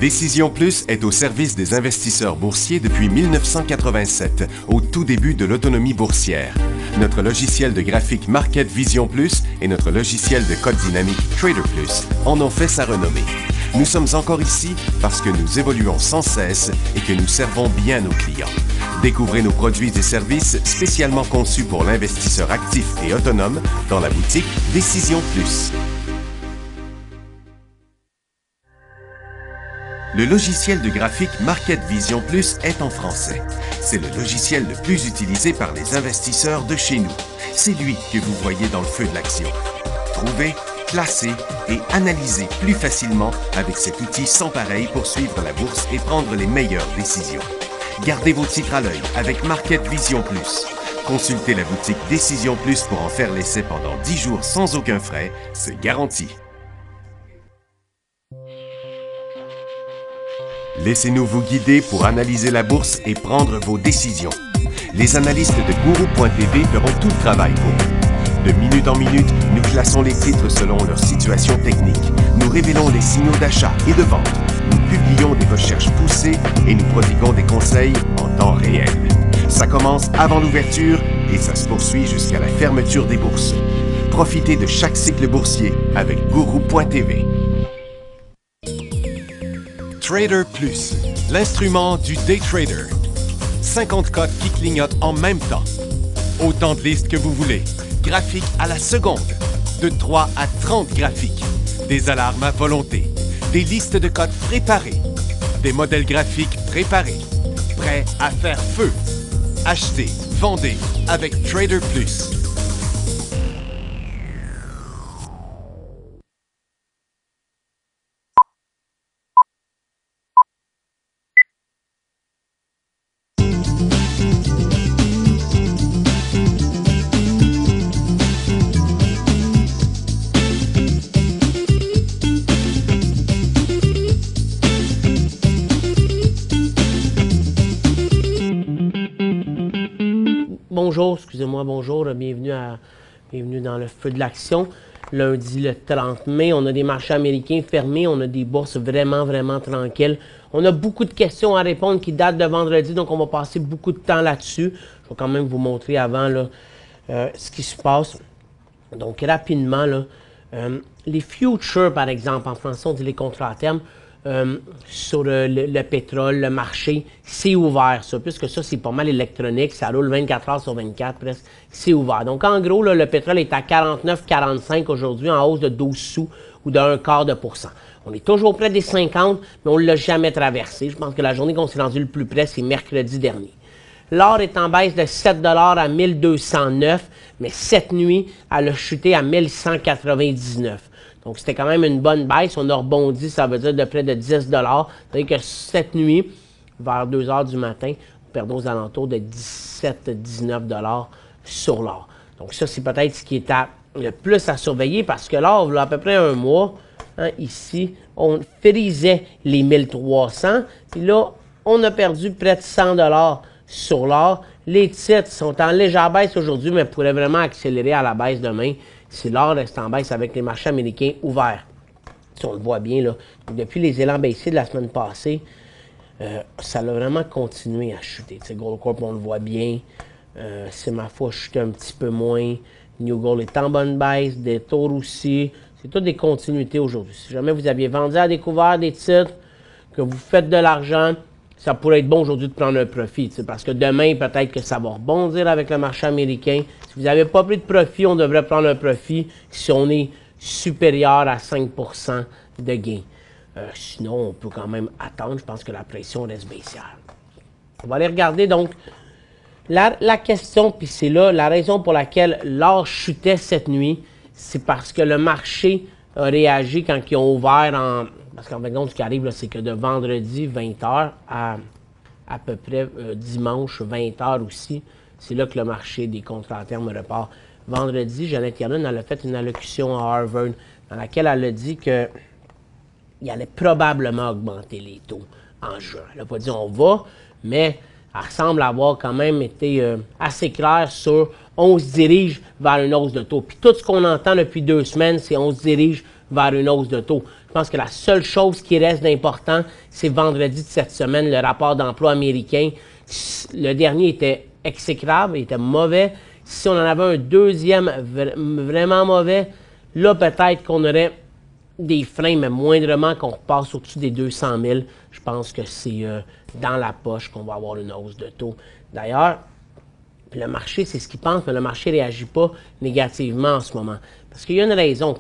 Décision Plus est au service des investisseurs boursiers depuis 1987, au tout début de l'autonomie boursière. Notre logiciel de graphique Market Vision Plus et notre logiciel de code dynamique Trader Plus en ont fait sa renommée. Nous sommes encore ici parce que nous évoluons sans cesse et que nous servons bien nos clients. Découvrez nos produits et services spécialement conçus pour l'investisseur actif et autonome dans la boutique Décision Plus. Le logiciel de graphique Market Vision Plus est en français. C'est le logiciel le plus utilisé par les investisseurs de chez nous. C'est lui que vous voyez dans le feu de l'action. Trouvez, classez et analysez plus facilement avec cet outil sans pareil pour suivre la bourse et prendre les meilleures décisions. Gardez vos titres à l'œil avec Market Vision Plus. Consultez la boutique Décision Plus pour en faire l'essai pendant 10 jours sans aucun frais, c'est garanti. Laissez-nous vous guider pour analyser la bourse et prendre vos décisions. Les analystes de Guru.tv feront tout le travail pour vous. De minute en minute, nous classons les titres selon leur situation technique. Nous révélons les signaux d'achat et de vente. Nous publions des recherches poussées et nous prodiguons des conseils en temps réel. Ça commence avant l'ouverture et ça se poursuit jusqu'à la fermeture des bourses. Profitez de chaque cycle boursier avec Guru.tv. Trader Plus, l'instrument du day trader. 50 codes qui clignotent en même temps. Autant de listes que vous voulez. Graphiques à la seconde. De 3 à 30 graphiques. Des alarmes à volonté. Des listes de codes préparées. Des modèles graphiques préparés. Prêts à faire feu. Achetez, vendez avec Trader Plus. Bonjour, excusez-moi, bonjour, bienvenue dans le feu de l'action. Lundi le 30 mai, on a des marchés américains fermés, on a des bourses vraiment tranquilles. On a beaucoup de questions à répondre qui datent de vendredi, donc on va passer beaucoup de temps là-dessus. Je vais quand même vous montrer avant là, ce qui se passe. Donc rapidement, là, les futures, par exemple, en français on dit les contrats à terme, sur le pétrole, le marché, c'est ouvert ça, puisque ça c'est pas mal électronique, ça roule 24 heures sur 24 presque, c'est ouvert. Donc en gros, là, le pétrole est à 49,45 aujourd'hui, en hausse de 12 sous ou d'0,25%. On est toujours près des 50, mais on ne l'a jamais traversé. Je pense que la journée qu'on s'est rendu le plus près, c'est mercredi dernier. L'or est en baisse de 7 $ à 1209, mais cette nuit, elle a chuté à 1199. Donc, c'était quand même une bonne baisse. On a rebondi, ça veut dire de près de 10 $. C'est-à-dire que cette nuit, vers 2 heures du matin, nous perdons aux alentours de 17-19 $ sur l'or. Donc, ça, c'est peut-être ce qui est le plus à surveiller parce que l'or, à peu près un mois, hein, ici, on frisait les 1300. Puis là, on a perdu près de 100 $ sur l'or. Les titres sont en légère baisse aujourd'hui, mais pourraient vraiment accélérer à la baisse demain si l'or reste en baisse avec les marchés américains ouverts. Si on le voit bien, là, depuis les élans baissiers de la semaine passée, ça a vraiment continué à chuter. T'sais, Goldcorp, on le voit bien. Semaphore a chuté un petit peu moins. New Gold est en bonne baisse. Detour aussi. C'est toutes des continuités aujourd'hui. Si jamais vous aviez vendu à découvert des titres, que vous faites de l'argent, ça pourrait être bon aujourd'hui de prendre un profit, parce que demain, peut-être que ça va rebondir avec le marché américain. Si vous n'avez pas pris de profit, on devrait prendre un profit si on est supérieur à 5% de gain. Sinon, on peut quand même attendre. Je pense que la pression reste baissière. On va aller regarder donc la question, puis c'est là la raison pour laquelle l'or chutait cette nuit, c'est parce que le marché a réagi quand ils ont ouvert en... Parce qu'en fait, ce qui arrive, c'est que de vendredi 20h à peu près dimanche 20h aussi, c'est là que le marché des contrats à terme repart. Vendredi, Janet Yellen, elle a fait une allocution à Harvard dans laquelle elle a dit qu'il allait probablement augmenter les taux en juin. Elle n'a pas dit on va, mais elle semble avoir quand même été assez claire sur on se dirige vers une hausse de taux. Puis tout ce qu'on entend depuis 2 semaines, c'est on se dirige vers une hausse de taux. Je pense que la seule chose qui reste d'important, c'est vendredi de cette semaine, le rapport d'emploi américain. Le dernier était exécrable, il était mauvais. Si on en avait un deuxième vraiment mauvais, là, peut-être qu'on aurait des freins, mais moindrement qu'on repasse au-dessus des 200 000. Je pense que c'est dans la poche qu'on va avoir une hausse de taux. D'ailleurs, le marché, c'est ce qu'il pense, mais le marché ne réagit pas négativement en ce moment. Parce qu'il y a une raison.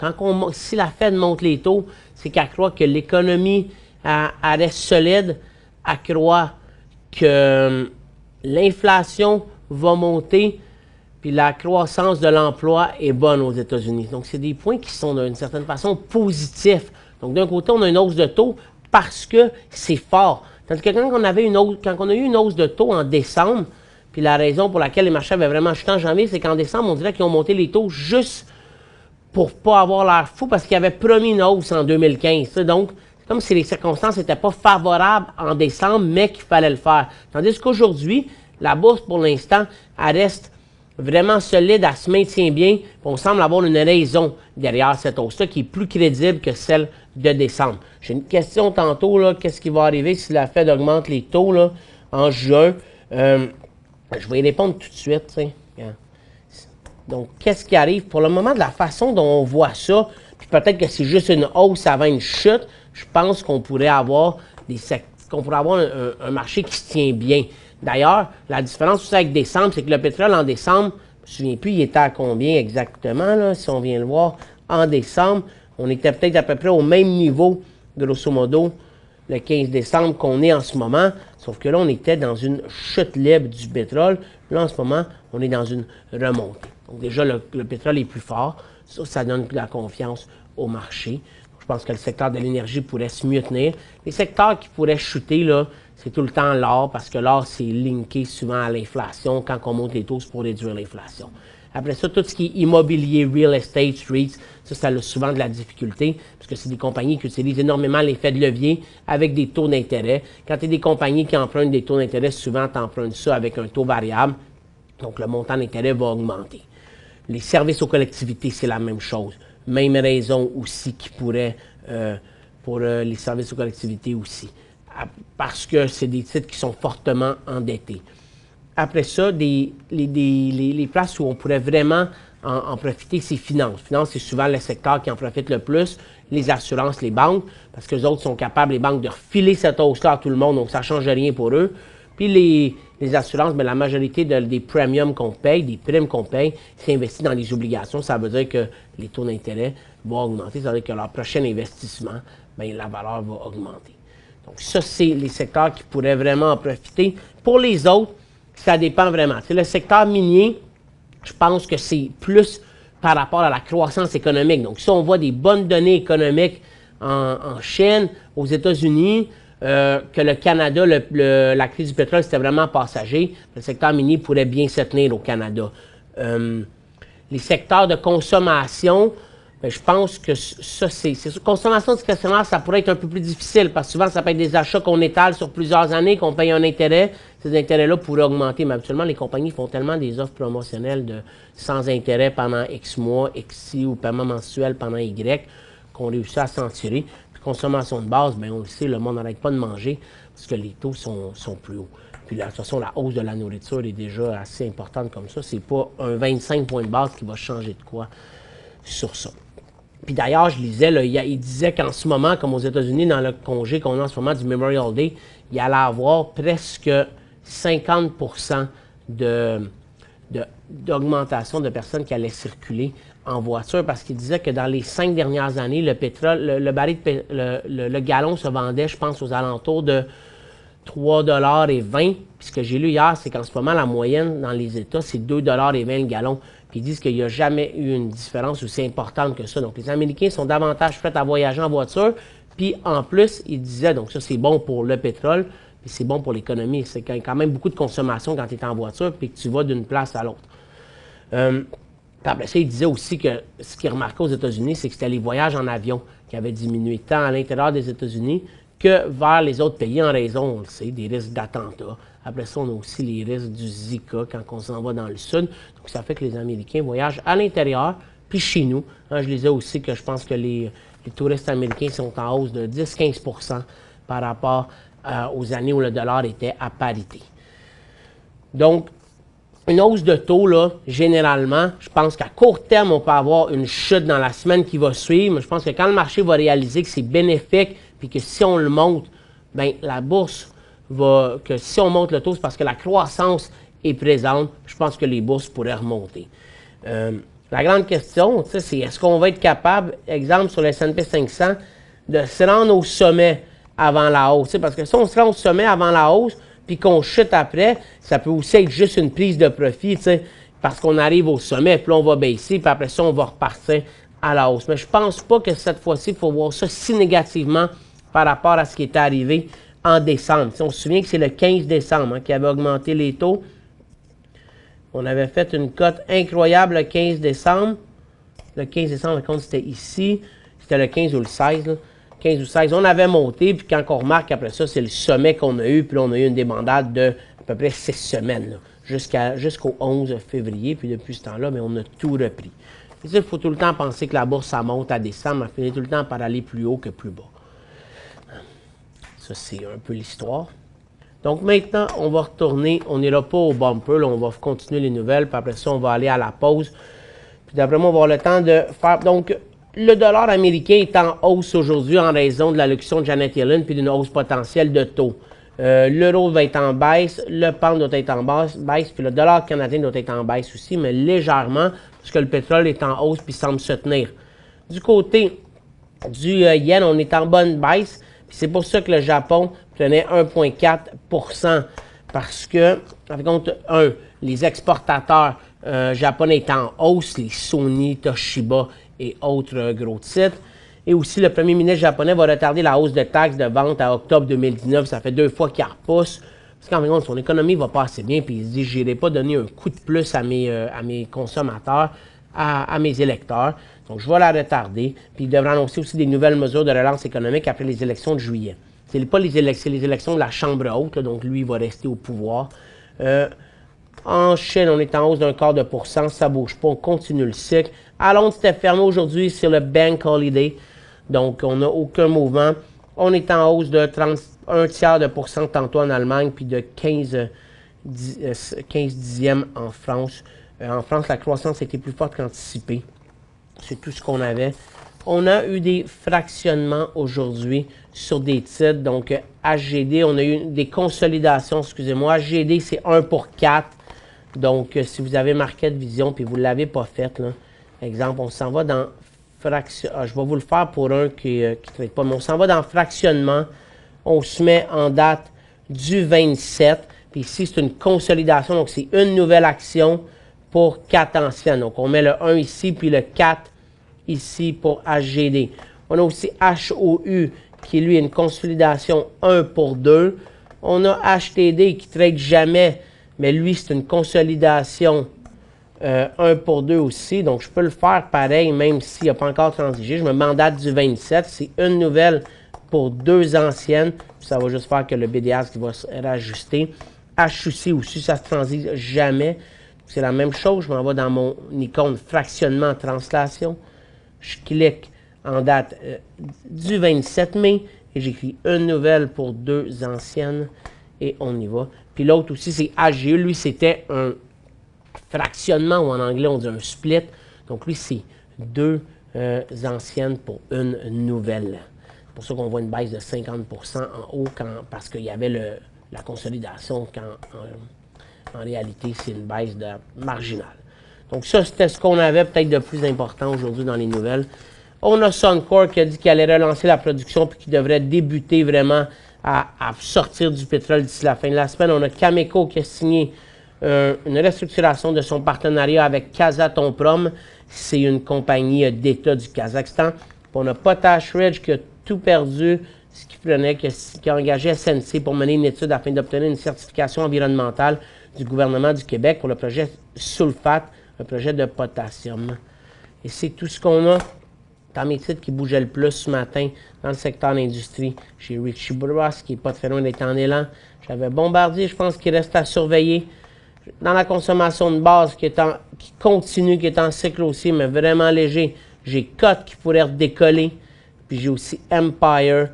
Si la Fed monte les taux, c'est qu'elle croit que l'économie elle reste solide, elle croit que l'inflation va monter, puis la croissance de l'emploi est bonne aux États-Unis. Donc, c'est des points qui sont d'une certaine façon positifs. Donc, d'un côté, on a une hausse de taux parce que c'est fort. Tandis que quand on a eu une hausse de taux en décembre, puis la raison pour laquelle les marchés avaient vraiment chuté en janvier, c'est qu'en décembre, on dirait qu'ils ont monté les taux juste pour pas avoir l'air fou parce qu'ils avaient promis une hausse en 2015. Donc, c'est comme si les circonstances n'étaient pas favorables en décembre, mais qu'il fallait le faire. Tandis qu'aujourd'hui, la bourse, pour l'instant, elle reste vraiment solide, elle se maintient bien. On semble avoir une raison derrière cette hausse-là qui est plus crédible que celle de décembre. J'ai une question tantôt, là, qu'est-ce qui va arriver si la Fed augmente les taux là, en juin? Je vais y répondre tout de suite. T'sais. Donc, qu'est-ce qui arrive? Pour le moment, de la façon dont on voit ça, puis peut-être que c'est juste une hausse avant une chute, je pense qu'on pourrait avoir un marché qui se tient bien. D'ailleurs, la différence aussi avec décembre, c'est que le pétrole en décembre, je ne me souviens plus, il était à combien exactement, là, si on vient le voir, en décembre, on était peut-être à peu près au même niveau, grosso modo, le 15 décembre qu'on est en ce moment, sauf que là, on était dans une chute libre du pétrole. Là, en ce moment, on est dans une remontée. Donc déjà, le pétrole est plus fort. Ça donne de la confiance au marché. Donc, je pense que le secteur de l'énergie pourrait se mieux tenir. Les secteurs qui pourraient chuter, là, c'est tout le temps l'or, parce que l'or, c'est linké souvent à l'inflation. Quand on monte les taux, c'est pour réduire l'inflation. Après ça, tout ce qui est immobilier, real estate, streets, ça a souvent de la difficulté, parce que c'est des compagnies qui utilisent énormément l'effet de levier avec des taux d'intérêt. Quand tu as des compagnies qui empruntent des taux d'intérêt, souvent tu empruntes ça avec un taux variable, donc le montant d'intérêt va augmenter. Les services aux collectivités, c'est la même chose. Même raison aussi qui pourrait pour les services aux collectivités aussi, parce que c'est des titres qui sont fortement endettés. Après ça, les places où on pourrait vraiment en profiter, c'est finances. Finances, c'est souvent le secteur qui en profite le plus. Les assurances, les banques, parce que les autres sont capables, les banques, de refiler cette hausse-là à tout le monde, donc ça ne change rien pour eux. Puis les assurances, bien, la majorité des premiums qu'on paye, des primes qu'on paye, c'est investi dans les obligations. Ça veut dire que les taux d'intérêt vont augmenter. Ça veut dire que leur prochain investissement, bien, la valeur va augmenter. Donc ça, c'est les secteurs qui pourraient vraiment en profiter. Pour les autres, ça dépend vraiment. C'est le secteur minier, je pense que c'est plus par rapport à la croissance économique. Donc, si on voit des bonnes données économiques en Chine, aux États-Unis, que le Canada, la crise du pétrole, c'était vraiment passager, le secteur minier pourrait bien se tenir au Canada. Les secteurs de consommation, bien, je pense que ça, c'est consommation discrétionnaire, ça pourrait être un peu plus difficile, parce que souvent, ça peut être des achats qu'on étale sur plusieurs années, qu'on paye un intérêt. Ces intérêts-là pourraient augmenter, mais habituellement, les compagnies font tellement des offres promotionnelles sans intérêt pendant X mois, X ou paiement mensuel pendant Y, qu'on réussit à s'en tirer. Puis consommation de base, bien, on le sait, le monde n'arrête pas de manger, parce que les taux sont plus hauts. Puis de toute façon, la hausse de la nourriture est déjà assez importante comme ça. C'est pas un 25 points de base qui va changer de quoi sur ça. Puis d'ailleurs, je lisais, là, il disait qu'en ce moment, comme aux États-Unis, dans le congé qu'on a en ce moment du Memorial Day, il allait avoir presque 50% d'augmentation de personnes qui allaient circuler en voiture, parce qu'il disait que dans les 5 dernières années, le pétrole, le baril le gallon se vendait, je pense, aux alentours de 3,20 $. Puis ce que j'ai lu hier, c'est qu'en ce moment, la moyenne dans les États, c'est 2,20 $ le gallon. Puis ils disent qu'il n'y a jamais eu une différence aussi importante que ça. Donc les Américains sont davantage prêts à voyager en voiture. Puis en plus, ils disaient, donc ça c'est bon pour le pétrole, puis c'est bon pour l'économie. C'est quand même beaucoup de consommation quand tu es en voiture, puis que tu vas d'une place à l'autre. Après ça, il disait aussi que ce qu'il remarquait aux États-Unis, c'est que c'était les voyages en avion qui avaient diminué tant à l'intérieur des États-Unis que vers les autres pays en raison, on le sait, des risques d'attentats. Après ça, on a aussi les risques du Zika quand on s'en va dans le sud. Donc, ça fait que les Américains voyagent à l'intérieur, puis chez nous. Hein, je lisais aussi que je pense que les Les touristes américains sont en hausse de 10-15% par rapport aux années où le dollar était à parité. Donc, une hausse de taux, là, généralement, je pense qu'à court terme, on peut avoir une chute dans la semaine qui va suivre. Mais je pense que quand le marché va réaliser que c'est bénéfique, puis que si on le monte, bien, la bourse va, que si on monte le taux, c'est parce que la croissance est présente. Je pense que les bourses pourraient remonter. La grande question, c'est est-ce qu'on va être capable, exemple sur le S&P 500, de se rendre au sommet avant la hausse? Parce que si on se rend au sommet avant la hausse, puis qu'on chute après, ça peut aussi être juste une prise de profit, parce qu'on arrive au sommet, puis là, on va baisser, puis après ça, on va repartir à la hausse. Mais je ne pense pas que cette fois-ci, il faut voir ça si négativement par rapport à ce qui est arrivé en décembre. On se souvient que c'est le 15 décembre qui avait augmenté les taux. On avait fait une cote incroyable le 15 décembre. Le 15 décembre, le compte, c'était ici. C'était le 15 ou le 16. Là. 15 ou 16. On avait monté, puis quand on remarque après ça, c'est le sommet qu'on a eu. Puis là, on a eu une débandade de à peu près 6 semaines, jusqu'au 11 février. Puis depuis ce temps-là, mais on a tout repris. Il faut tout le temps penser que la bourse, ça monte à décembre. Elle finit tout le temps par aller plus haut que plus bas. Ça, c'est un peu l'histoire. Donc maintenant, on va retourner, on n'ira pas au bumper, là, on va continuer les nouvelles, puis après ça, on va aller à la pause. Puis d'après moi, on va avoir le temps de faire... Donc, le dollar américain est en hausse aujourd'hui en raison de l'allocution de Janet Yellen, puis d'une hausse potentielle de taux. L'euro va être en baisse, le pound doit être en baisse, puis le dollar canadien doit être en baisse aussi, mais légèrement, parce que le pétrole est en hausse, puis semble se tenir. Du côté du yen, on est en bonne baisse, puis c'est pour ça que le Japon prenait 1,4 parce que, par contre, les exportateurs japonais étaient en hausse, les Sony, Toshiba et autres gros titres. Et aussi, le premier ministre japonais va retarder la hausse de taxes de vente à octobre 2019. Ça fait 2 fois qu'il repousse. Parce qu'en fin de compte, son économie va pas assez bien, puis il se dit, je n'irai pas donner un coup de plus à mes consommateurs, à mes électeurs. Donc, je vais la retarder. Puis, il devrait annoncer aussi des nouvelles mesures de relance économique après les élections de juillet. Ce n'est pas les élections de la Chambre haute, là, donc lui, il va rester au pouvoir. En Chine, on est en hausse d'0,25%, ça ne bouge pas, on continue le cycle. À Londres, c'était fermé aujourd'hui sur le Bank Holiday, donc on n'a aucun mouvement. On est en hausse de 1/3% tantôt en Allemagne, puis de 15 dixièmes en France. En France, la croissance était plus forte qu'anticipée. C'est tout ce qu'on avait. On a eu des fractionnements aujourd'hui sur des titres. Donc, HGD, on a eu des consolidations, excusez-moi. HGD, c'est 1 pour 4. Donc, si vous avez Market Vision puis vous ne l'avez pas fait, là, exemple, on s'en va dans fraction. Je vais vous le faire pour un qui ne traite pas, mais on s'en va dans fractionnement. On se met en date du 27. Puis ici, c'est une consolidation. Donc, c'est une nouvelle action pour 4 anciennes. Donc, on met le 1 ici, puis le 4 ici pour HGD. On a aussi HOU, qui lui est une consolidation 1 pour 2. On a HTD qui ne trade jamais, mais lui, c'est une consolidation 1 pour 2 aussi. Donc, je peux le faire pareil, même s'il n'a pas encore transigé. Je me mandate du 27. C'est une nouvelle pour 2 anciennes. Ça va juste faire que le BDAS qui va se rajuster. HUC aussi, ça ne se transige jamais. C'est la même chose. Je m'en vais dans mon icône fractionnement translation. Je clique en date du 27 mai et j'écris une nouvelle pour 2 anciennes et on y va. Puis l'autre aussi, c'est HGE. Lui, c'était un fractionnement ou en anglais, on dit un split. Donc lui, c'est 2 anciennes pour une nouvelle. C'est pour ça qu'on voit une baisse de 50% en haut parce qu'il y avait la consolidation en réalité, c'est une baisse marginale. Donc ça, c'était ce qu'on avait peut-être de plus important aujourd'hui dans les nouvelles. On a Suncor qui a dit qu'il allait relancer la production puis qu'il devrait débuter vraiment à sortir du pétrole d'ici la fin de la semaine. On a Cameco qui a signé une restructuration de son partenariat avec Kazatomprom. C'est une compagnie d'État du Kazakhstan. Puis on a Potash Ridge qui a tout perdu, ce qui prenait, qui a engagé SNC pour mener une étude afin d'obtenir une certification environnementale du gouvernement du Québec pour le projet Sulfate, un projet de potassium. Et c'est tout ce qu'on a dans mes titres qui bougeaient le plus ce matin dans le secteur de l'industrie. J'ai Richie Bros qui n'est pas très loin d'être en élan. J'avais Bombardier, je pense qu'il reste à surveiller. Dans la consommation de base qui continue, qui est en cycle aussi, mais vraiment léger. J'ai Cote qui pourrait redécoller. Puis j'ai aussi Empire.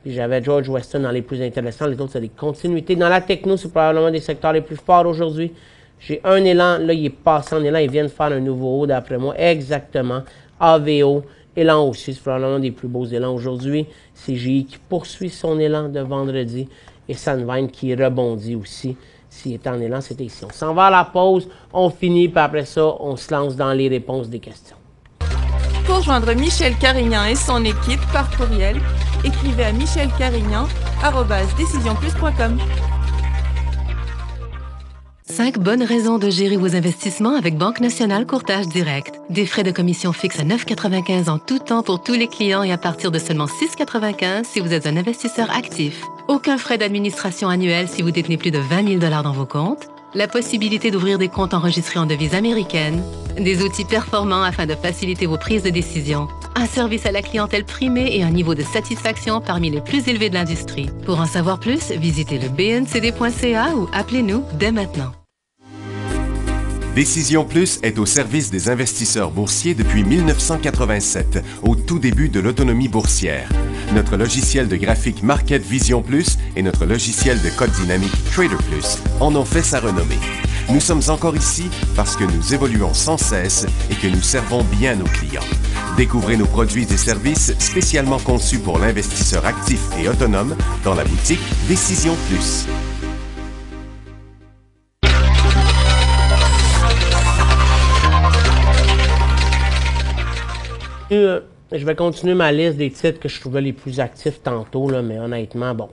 Puis j'avais George Weston dans les plus intéressants. Les autres, c'est des continuités. Dans la techno, c'est probablement des secteurs les plus forts aujourd'hui. J'ai un élan. Là, il est passé en élan. Il vient de faire un nouveau haut, d'après moi. Exactement. AVO. Élan aussi. C'est probablement des plus beaux élans aujourd'hui. CGI qui poursuit son élan de vendredi. Et Sunvine qui rebondit aussi. S'il est en élan, c'était ici. On s'en va à la pause. On finit. Puis après ça, on se lance dans les réponses des questions. Pour joindre Michel Carignan et son équipe par courriel, écrivez à michelcarignan@decisionplus.com. 5 bonnes raisons de gérer vos investissements avec Banque Nationale Courtage Direct. Des frais de commission fixes à 9,95 en tout temps pour tous les clients et à partir de seulement 6,95 si vous êtes un investisseur actif. Aucun frais d'administration annuel si vous détenez plus de 20 000 $ dans vos comptes. La possibilité d'ouvrir des comptes enregistrés en devise américaine. Des outils performants afin de faciliter vos prises de décision. Un service à la clientèle primé et un niveau de satisfaction parmi les plus élevés de l'industrie. Pour en savoir plus, visitez le bncd.ca ou appelez-nous dès maintenant. Décision Plus est au service des investisseurs boursiers depuis 1987, au tout début de l'autonomie boursière. Notre logiciel de graphique Market Vision Plus et notre logiciel de code dynamique Trader Plus en ont fait sa renommée. Nous sommes encore ici parce que nous évoluons sans cesse et que nous servons bien nos clients. Découvrez nos produits et services spécialement conçus pour l'investisseur actif et autonome dans la boutique Décision Plus. Je vais continuer ma liste des titres que je trouvais les plus actifs tantôt, là, mais honnêtement, bon,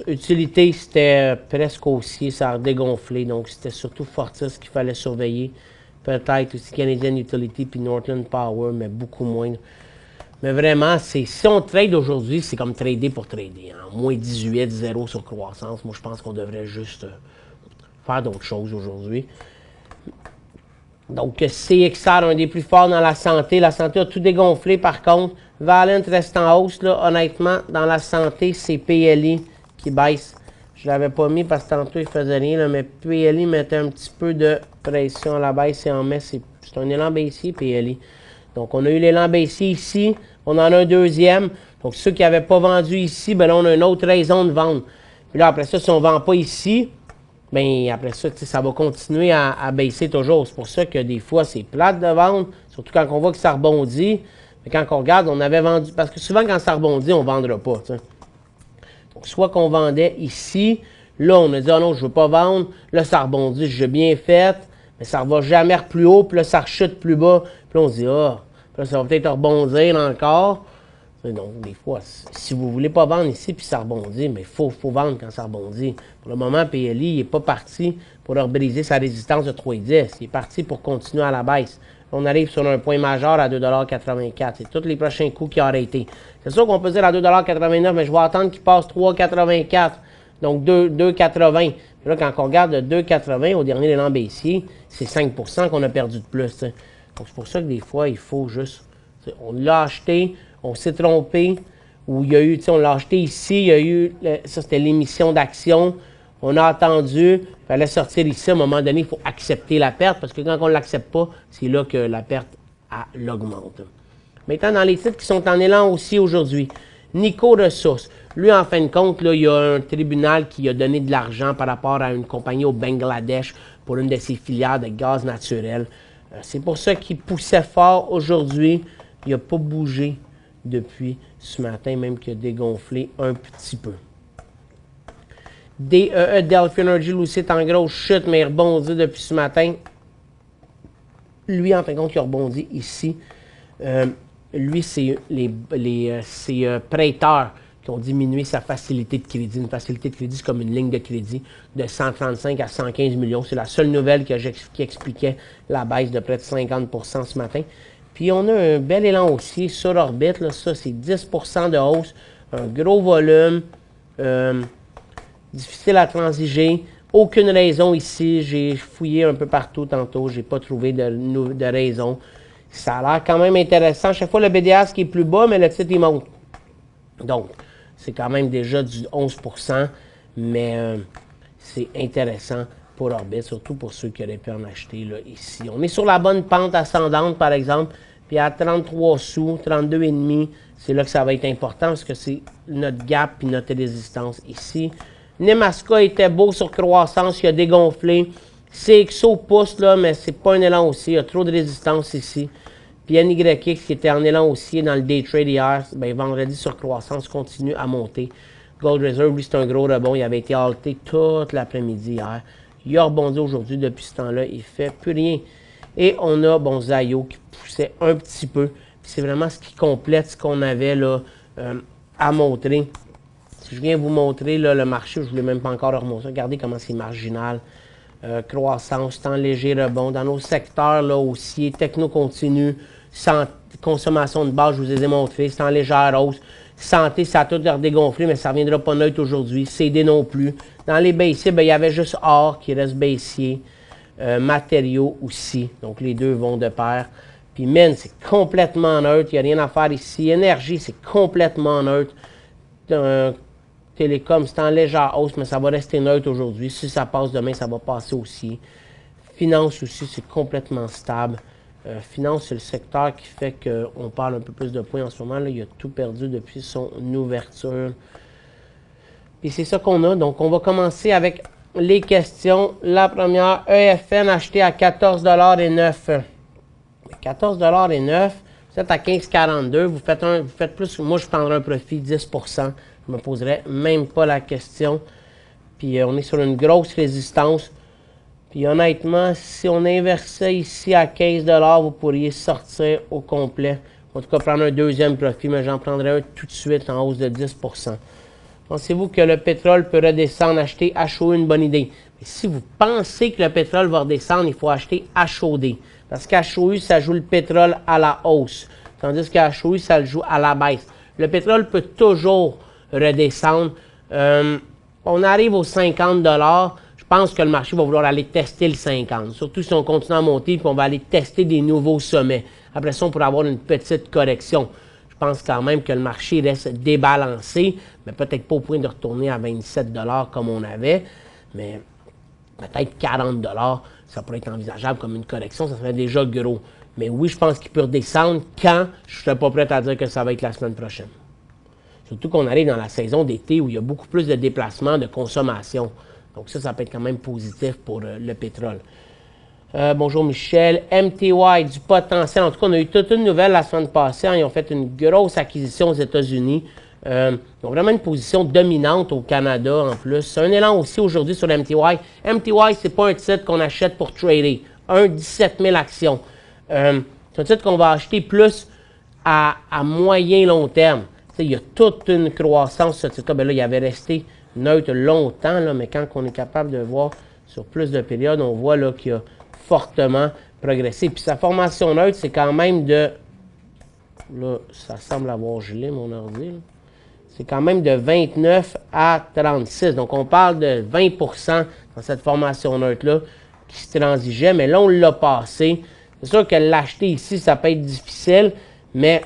utilité, c'était presque haussier, ça a dégonflé, donc c'était surtout Fortis qu'il fallait surveiller. Peut-être aussi Canadian Utility puis Northland Power, mais beaucoup moins. Mais vraiment, si on trade aujourd'hui, c'est comme trader pour trader. Hein. Moins 18, 0 sur croissance. Moi, je pense qu'on devrait juste faire d'autres choses aujourd'hui. Donc, CXR, un des plus forts dans la santé. La santé a tout dégonflé, par contre. Valent reste en hausse, là. Honnêtement, dans la santé, c'est PLI qui baisse. Je ne l'avais pas mis parce que tantôt, il faisait rien, là, mais PLI mettait un petit peu de pression à la baisse et en mai. C'est un élan baissier, PLI. Donc, on a eu l'élan baissier ici. On en a un deuxième. Donc, ceux qui n'avaient pas vendu ici, ben là, on a une autre raison de vendre. Puis là, après ça, si on ne vend pas ici, bien, après ça, ça va continuer à baisser toujours. C'est pour ça que des fois, c'est plate de vendre, surtout quand on voit que ça rebondit. Mais quand on regarde, on avait vendu, parce que souvent, quand ça rebondit, on ne vendra pas. T'sais. Donc, soit qu'on vendait ici, là, on a dit, ah non, je ne veux pas vendre. Là, ça rebondit, j'ai bien fait, mais ça ne va jamais plus haut, puis là, ça rechute plus bas. Puis là, on se dit, ah, là, ça va peut-être rebondir encore. Donc, des fois, si vous ne voulez pas vendre ici puis ça rebondit, mais il faut vendre quand ça rebondit. Pour le moment, PLI n'est pas parti pour leur briser sa résistance de 3,10. Il est parti pour continuer à la baisse. On arrive sur un point majeur à 2,84 $. C'est tous les prochains coups qui auraient été. C'est sûr qu'on peut dire à 2,89 $, mais je vais attendre qu'il passe 3,84. Donc, 2,80. Puis là, quand on regarde de 2,80 au dernier élan baissier, c'est 5 % qu'on a perdu de plus. T'sais. Donc, c'est pour ça que des fois, il faut juste... On l'a acheté... On s'est trompé, ou il y a eu, on l'a acheté ici, il y a eu, ça c'était l'émission d'action, on a attendu, il fallait sortir ici, à un moment donné, il faut accepter la perte, parce que quand on ne l'accepte pas, c'est là que la perte l'augmente. Maintenant, dans les titres qui sont en élan aussi aujourd'hui, Nico Ressources, lui, en fin de compte, là, il y a un tribunal qui a donné de l'argent par rapport à une compagnie au Bangladesh pour une de ses filiales de gaz naturel. C'est pour ça qu'il poussait fort aujourd'hui, il n'a pas bougé depuis ce matin, même qu'il a dégonflé un petit peu. DEE, Delphi Energy, lui aussi est en grosse chute, mais il rebondit depuis ce matin. Lui, en fin de compte, il a rebondi ici. Lui, c'est les prêteurs qui ont diminué sa facilité de crédit. Une facilité de crédit, c'est comme une ligne de crédit de 135 à 115 millions. C'est la seule nouvelle qui expliquait la baisse de près de 50 % ce matin. Puis on a un bel élan haussier sur Orbit, là, ça c'est 10 % de hausse, un gros volume, difficile à transiger, aucune raison ici, j'ai fouillé un peu partout tantôt, j'ai pas trouvé de raison. Ça a l'air quand même intéressant, chaque fois le BDA qui est plus bas, mais le titre il monte. Donc, c'est quand même déjà du 11 %, mais c'est intéressant pour Orbit, surtout pour ceux qui auraient pu en acheter là, ici. On est sur la bonne pente ascendante, par exemple, Puis à 33 sous, 32,5, c'est là que ça va être important parce que c'est notre gap puis notre résistance ici. Nemaska était beau sur croissance, il a dégonflé. CXO pousse là, mais c'est pas un élan haussier, il y a trop de résistance ici. Puis NYX qui était en élan haussier dans le day trade hier, ben, vendredi sur croissance continue à monter. Gold Reserve, lui, c'est un gros rebond. Il avait été halté toute l'après-midi hier. Il a rebondi aujourd'hui. Depuis ce temps-là, il ne fait plus rien. Et on a, bon, Zayo qui poussait un petit peu. Puis c'est vraiment ce qui complète ce qu'on avait là, à montrer. Si je viens vous montrer là, le marché, je ne voulais même pas encore remonter. Regardez comment c'est marginal. Croissance, temps léger rebond. Dans nos secteurs là, haussiers, techno continu, consommation de base, je vous les ai montrés. C'est en légère hausse. Santé, ça a tout redégonflé, mais ça ne reviendra pas neutre aujourd'hui. CD non plus. Dans les baissiers, ben, il y avait juste or qui reste baissier. Matériaux aussi. Donc, les deux vont de pair. Puis, mine, c'est complètement neutre. Il n'y a rien à faire ici. Énergie, c'est complètement neutre. Télécom, c'est en légère hausse, mais ça va rester neutre aujourd'hui. Si ça passe demain, ça va passer aussi. Finance aussi, c'est complètement stable. Finance, c'est le secteur qui fait qu'on parle un peu plus de points en ce moment. Là, il a tout perdu depuis son ouverture. Et c'est ça qu'on a. Donc, on va commencer avec les questions. La première, EFN acheté à 14,09 $. 14,09 $, vous êtes à 15,42 $. Vous faites plus. Moi, je prendrais un profit 10 %. Je ne me poserais même pas la question. Puis, on est sur une grosse résistance. Puis honnêtement, si on inversait ici à 15 $, vous pourriez sortir au complet. En tout cas, prendre un deuxième profit, mais j'en prendrais un tout de suite en hausse de 10 %. Pensez-vous que le pétrole peut redescendre, acheter HOU, une bonne idée? Mais si vous pensez que le pétrole va redescendre, il faut acheter HOD. Parce qu'HOU, ça joue le pétrole à la hausse. Tandis que HOU, ça le joue à la baisse. Le pétrole peut toujours redescendre. On arrive aux 50 $. Je pense que le marché va vouloir aller tester le 50. Surtout si on continue à monter et qu'on va aller tester des nouveaux sommets. Après ça, on pourrait avoir une petite correction. Je pense quand même que le marché reste débalancé, mais peut-être pas au point de retourner à 27 $ comme on avait, mais peut-être 40 $, ça pourrait être envisageable comme une correction, ça serait déjà gros. Mais oui, je pense qu'il peut redescendre quand je ne serais pas prêt à dire que ça va être la semaine prochaine. Surtout qu'on arrive dans la saison d'été où il y a beaucoup plus de déplacements, de consommation. Donc ça peut être quand même positif pour le pétrole. Bonjour Michel. MTY, du potentiel. En tout cas, on a eu toute une nouvelle la semaine passée. Ils ont fait une grosse acquisition aux États-Unis. Ils ont vraiment une position dominante au Canada en plus. C'est un élan aussi aujourd'hui sur MTY. MTY, c'est pas un titre qu'on achète pour trader. 17 000 actions. C'est un titre qu'on va acheter plus à moyen long terme. T'sais, il y a toute une croissance, ce titre-là. Ben là, il avait resté neutre longtemps, là, mais quand on est capable de voir sur plus de périodes, on voit là, qu'il a fortement progressé. Puis sa formation neutre, c'est quand même de... Là, ça semble avoir gelé, mon ordi. C'est quand même de 29 à 36. Donc, on parle de 20 % dans cette formation neutre-là qui se transigeait, mais là, on l'a passé. C'est sûr que l'acheter ici, ça peut être difficile, mais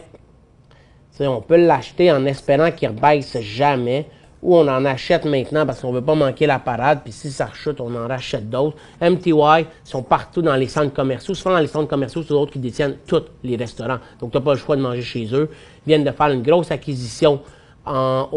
on peut l'acheter en espérant qu'il ne rebaisse jamais. Ou on en achète maintenant parce qu'on ne veut pas manquer la parade, puis si ça rechute, on en rachète d'autres. MTY sont partout dans les centres commerciaux. Souvent, dans les centres commerciaux, c'est eux autres qui détiennent tous les restaurants. Donc, tu n'as pas le choix de manger chez eux. Ils viennent de faire une grosse acquisition à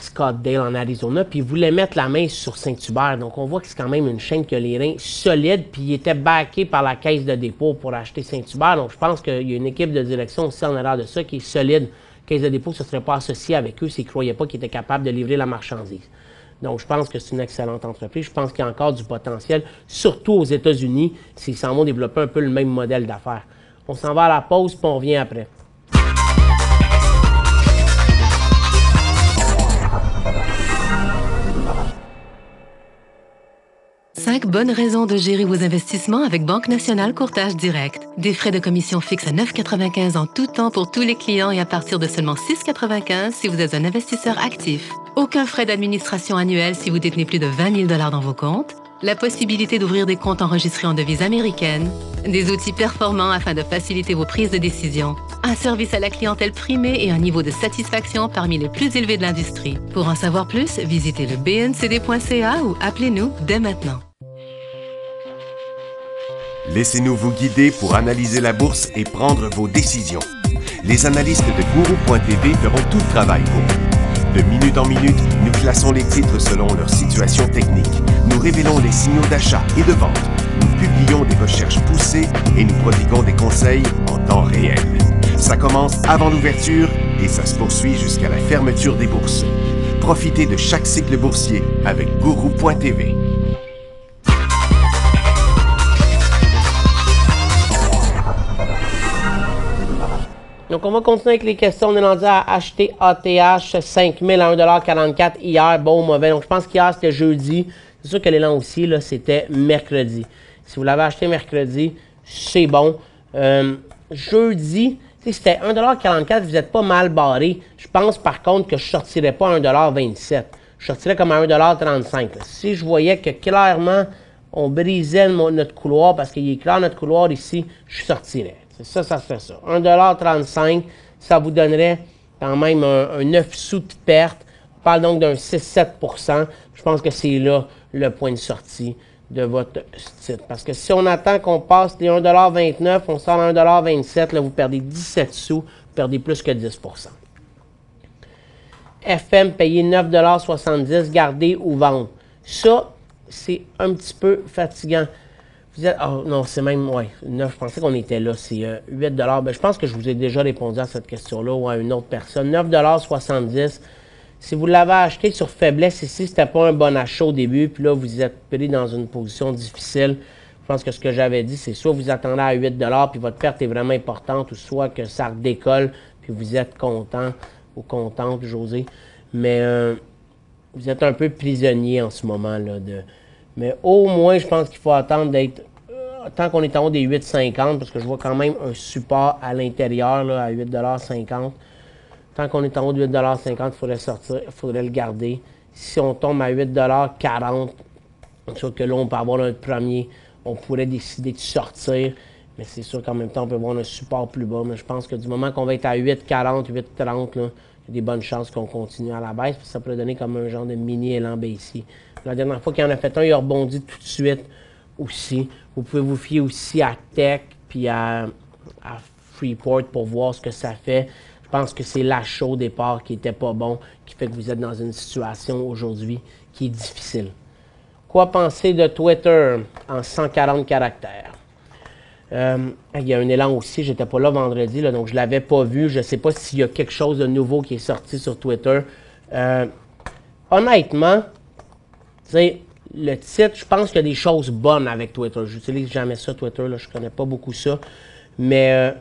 Scottsdale, en Arizona, puis ils voulaient mettre la main sur Saint-Hubert. Donc, on voit que c'est quand même une chaîne qui a les reins solides, puis ils étaient backés par la caisse de dépôt pour acheter Saint-Hubert. Donc, je pense qu'il y a une équipe de direction aussi en arrière de ça qui est solide. Caisse de dépôt, ça ne serait pas associé avec eux s'ils ne croyaient pas qu'ils étaient capables de livrer la marchandise. Donc, je pense que c'est une excellente entreprise. Je pense qu'il y a encore du potentiel, surtout aux États-Unis, s'ils s'en vont développer un peu le même modèle d'affaires. On s'en va à la pause, puis on revient après. Cinq bonnes raisons de gérer vos investissements avec Banque Nationale Courtage Direct. Des frais de commission fixes à 9,95 $ en tout temps pour tous les clients et à partir de seulement 6,95 $ si vous êtes un investisseur actif. Aucun frais d'administration annuel si vous détenez plus de 20 000 $ dans vos comptes. La possibilité d'ouvrir des comptes enregistrés en devise américaine. Des outils performants afin de faciliter vos prises de décision. Un service à la clientèle primé et un niveau de satisfaction parmi les plus élevés de l'industrie. Pour en savoir plus, visitez le bncd.ca ou appelez-nous dès maintenant. Laissez-nous vous guider pour analyser la bourse et prendre vos décisions. Les analystes de Guru.tv feront tout le travail pour vous. De minute en minute, nous classons les titres selon leur situation technique. Nous révélons les signaux d'achat et de vente. Nous publions des recherches poussées et nous prodiguons des conseils en temps réel. Ça commence avant l'ouverture et ça se poursuit jusqu'à la fermeture des bourses. Profitez de chaque cycle boursier avec Guru.tv. Donc, on va continuer avec les questions. On est rendu à acheter ATH 5000 à 1,44 $. Hier, bon ou mauvais. Donc, je pense qu'hier, c'était jeudi. C'est sûr que l'élan aussi, là, c'était mercredi. Si vous l'avez acheté mercredi, c'est bon. Jeudi, c'était 1,44 $. Vous n'êtes pas mal barré. Je pense, par contre, que je ne sortirais pas à 1,27 $. Je sortirais comme à 1,35 $. Si je voyais que, clairement, on brisait notre couloir, parce qu'il est clair, notre couloir ici, je sortirais. Ça serait ça. 1,35 $, ça vous donnerait quand même un 9 sous de perte. On parle donc d'un 6-7 %. Je pense que c'est là le point de sortie de votre titre. Parce que si on attend qu'on passe les 1,29 $, on sort à 1,27 $, là, vous perdez 17 sous, vous perdez plus que 10 %. FM, payé 9,70 $, garder ou vendre. Ça, c'est un petit peu fatigant. Vous êtes, oh non, c'est même, ouais, 9, je pensais qu'on était là, c'est 8 $. Ben, je pense que je vous ai déjà répondu à cette question-là ou à une autre personne. 9,70 $. Si vous l'avez acheté sur faiblesse ici, c'était pas un bon achat au début, puis là, vous êtes pris dans une position difficile. Je pense que ce que j'avais dit, c'est soit vous attendez à 8 $, puis votre perte est vraiment importante, ou soit que ça redécolle, puis vous êtes content ou contente, José. Mais vous êtes un peu prisonnier en ce moment-là. Mais au moins, je pense qu'il faut attendre d'être, tant qu'on est en haut des 8,50, parce que je vois quand même un support à l'intérieur, là, à 8,50 $. Tant qu'on est en haut de 8,50 $, il faudrait sortir, il faudrait le garder. Si on tombe à 8,40 $, c'est sûr que là, on peut avoir un premier, on pourrait décider de sortir, mais c'est sûr qu'en même temps, on peut avoir un support plus bas. Mais je pense que du moment qu'on va être à 8,40 $, 8,30 $, là, il y a des bonnes chances qu'on continue à la baisse, parce que ça pourrait donner comme un genre de mini-élan baissier. La dernière fois qu'il en a fait un, il a rebondi tout de suite aussi. Vous pouvez vous fier aussi à Tech puis à Freeport pour voir ce que ça fait. Je pense que c'est l'achat au départ qui n'était pas bon, qui fait que vous êtes dans une situation aujourd'hui qui est difficile. Quoi penser de Twitter en 140 caractères? Il y a un élan aussi, j'étais pas là vendredi, là, donc je ne l'avais pas vu. Je ne sais pas s'il y a quelque chose de nouveau qui est sorti sur Twitter. Honnêtement, le titre, je pense qu'il y a des choses bonnes avec Twitter. Je n'utilise jamais ça, Twitter, là, je ne connais pas beaucoup ça. Mais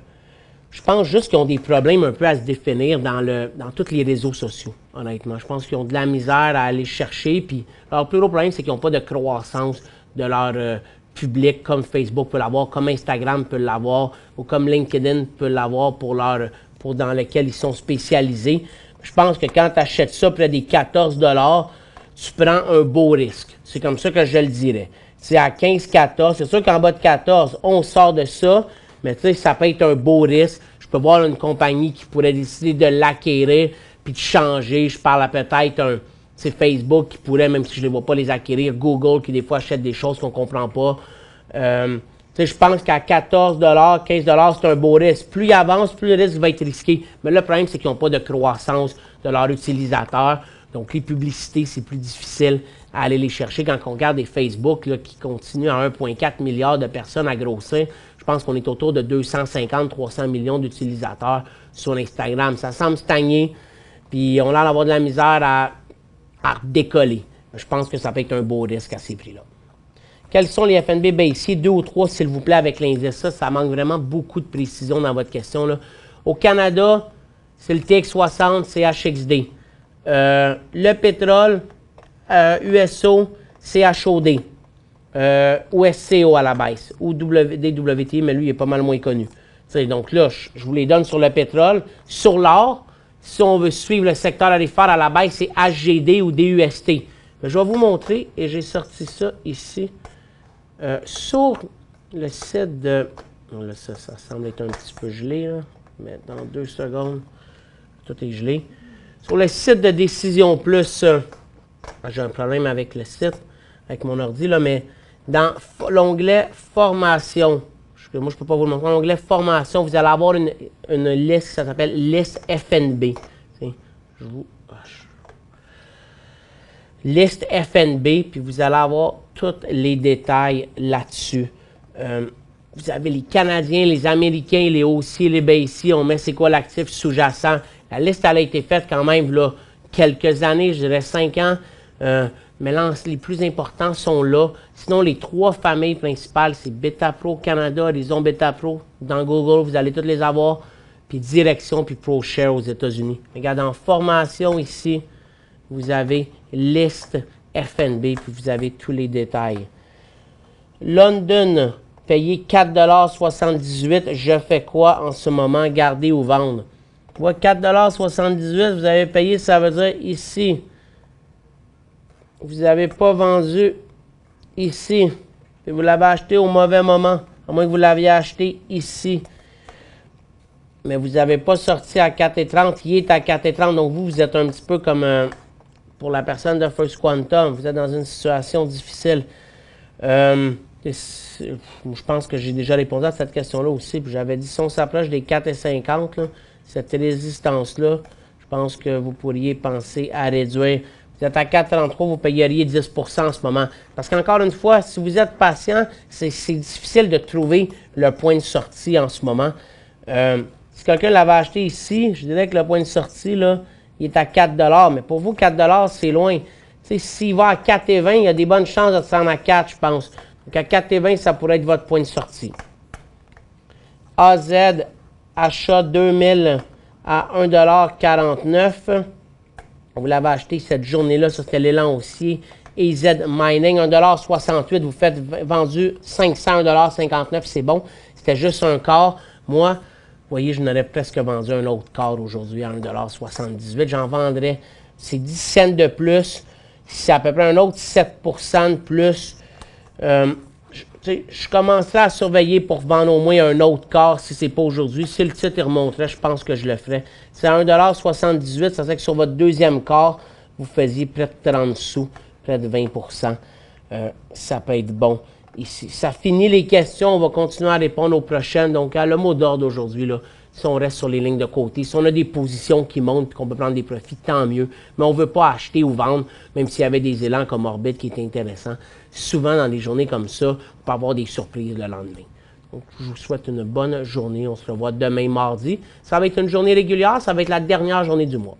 je pense juste qu'ils ont des problèmes un peu à se définir dans tous les réseaux sociaux, honnêtement. Je pense qu'ils ont de la misère à aller chercher. Puis leur plus gros problème, c'est qu'ils n'ont pas de croissance de leur public comme Facebook peut l'avoir, comme Instagram peut l'avoir, ou comme LinkedIn peut l'avoir pour dans lequel ils sont spécialisés. Je pense que quand tu achètes ça près des 14 $, tu prends un beau risque. C'est comme ça que je le dirais. C'est à 15-14. C'est sûr qu'en bas de 14, on sort de ça, mais tu sais, ça peut être un beau risque. Je peux voir une compagnie qui pourrait décider de l'acquérir puis de changer. Je parle à peut-être c'est Facebook qui pourrait, même si je ne les vois pas les acquérir, Google qui des fois achète des choses qu'on ne comprend pas. Je pense qu'à 14 $, 15 $, c'est un beau risque. Plus ils avancent, plus le risque va être risqué. Mais le problème, c'est qu'ils n'ont pas de croissance de leurs utilisateurs. Donc, les publicités, c'est plus difficile à aller les chercher. Quand on regarde des Facebook là, qui continuent à 1,4 milliard de personnes à grossir, je pense qu'on est autour de 250-300 millions d'utilisateurs sur Instagram. Ça semble stagner, puis on a l'air d'avoir de la misère à décoller. Je pense que ça peut être un beau risque à ces prix-là. Quels sont les FNB baissiers? 2 ou 3, s'il vous plaît, avec l'indice. Ça manque vraiment beaucoup de précision dans votre question, là. Au Canada, c'est le TX60, CHXD. Le pétrole, USO, CHOD, ou SCO à la baisse, ou DWT, mais lui, il est pas mal moins connu. T'sais, donc là, je vous les donne sur le pétrole. Sur l'or, si on veut suivre le secteur tarifaire à la baisse, c'est HGD ou DUST. Mais je vais vous montrer, et j'ai sorti ça ici, sur le site de... Là, ça semble être un petit peu gelé, là, mais dans 2 secondes, tout est gelé. Sur le site de Décision Plus, j'ai un problème avec le site, avec mon ordi, là, mais Dans l'onglet Formation, moi je ne peux pas vous le montrer, dans l'onglet Formation, vous allez avoir une liste, ça s'appelle liste FNB. Liste FNB, puis vous allez avoir tous les détails là-dessus. Vous avez les Canadiens, les Américains, les haussiers, les baissiers, on met c'est quoi l'actif sous-jacent. La liste, elle a été faite quand même là, quelques années, je dirais 5 ans, mais là, les plus importants sont là. Sinon, les 3 familles principales, c'est BetaPro Canada, Horizon BetaPro. Dans Google, vous allez toutes les avoir, puis Direction, puis ProShare aux États-Unis. Regardez, en formation ici, vous avez liste FNB, puis vous avez tous les détails. London, payé 4,78 $. Je fais quoi en ce moment? Garder ou vendre? Vous voyez, 4,78 $, vous avez payé, ça veut dire ici. Vous n'avez pas vendu ici. Puis vous l'avez acheté au mauvais moment. À moins que vous l'aviez acheté ici. Mais vous n'avez pas sorti à 4,30. Il est à 4,30. Donc vous êtes un petit peu comme pour la personne de First Quantum. Vous êtes dans une situation difficile. Je pense que j'ai déjà répondu à cette question-là aussi. Puis j'avais dit, si on s'approche des 4,50, là, cette résistance-là, je pense que vous pourriez penser à réduire. Vous êtes à 4,33, vous payeriez 10 % en ce moment. Parce qu'encore une fois, si vous êtes patient, c'est difficile de trouver le point de sortie en ce moment. Si quelqu'un l'avait acheté ici, je dirais que le point de sortie, là, il est à 4 $. Mais pour vous, 4 $, c'est loin. S'il va à 4,20, il y a des bonnes chances de descendre à 4, je pense. Donc à 4,20, ça pourrait être votre point de sortie. AZ, achat 2000 à 1,49 $. Vous l'avez acheté cette journée-là, ça c'était l'élan haussier. EZ Mining, 1,68 $. Vous faites vendu 500, 1,59 $, c'est bon. C'était juste un quart. Moi, vous voyez, je n'aurais presque vendu un autre quart aujourd'hui à 1,78 $. J'en vendrais, c'est 10 cents de plus. C'est à peu près un autre 7 % de plus. Je commencerai à surveiller pour vendre au moins un autre quart si ce n'est pas aujourd'hui. Si le titre remonterait, je pense que je le ferais. C'est à 1,78 $, ça veut dire que sur votre deuxième quart, vous faisiez près de 30 sous, près de 20 %. Ça peut être bon ici. Ça finit les questions. On va continuer à répondre aux prochaines. Donc, le mot d'ordre aujourd'hui, là, si on reste sur les lignes de côté, si on a des positions qui montent et qu'on peut prendre des profits, tant mieux. Mais on ne veut pas acheter ou vendre, même s'il y avait des élans comme Orbit qui est intéressant. Souvent, dans des journées comme ça, on peut avoir des surprises le lendemain. Donc, je vous souhaite une bonne journée. On se revoit demain mardi. Ça va être une journée régulière. Ça va être la dernière journée du mois.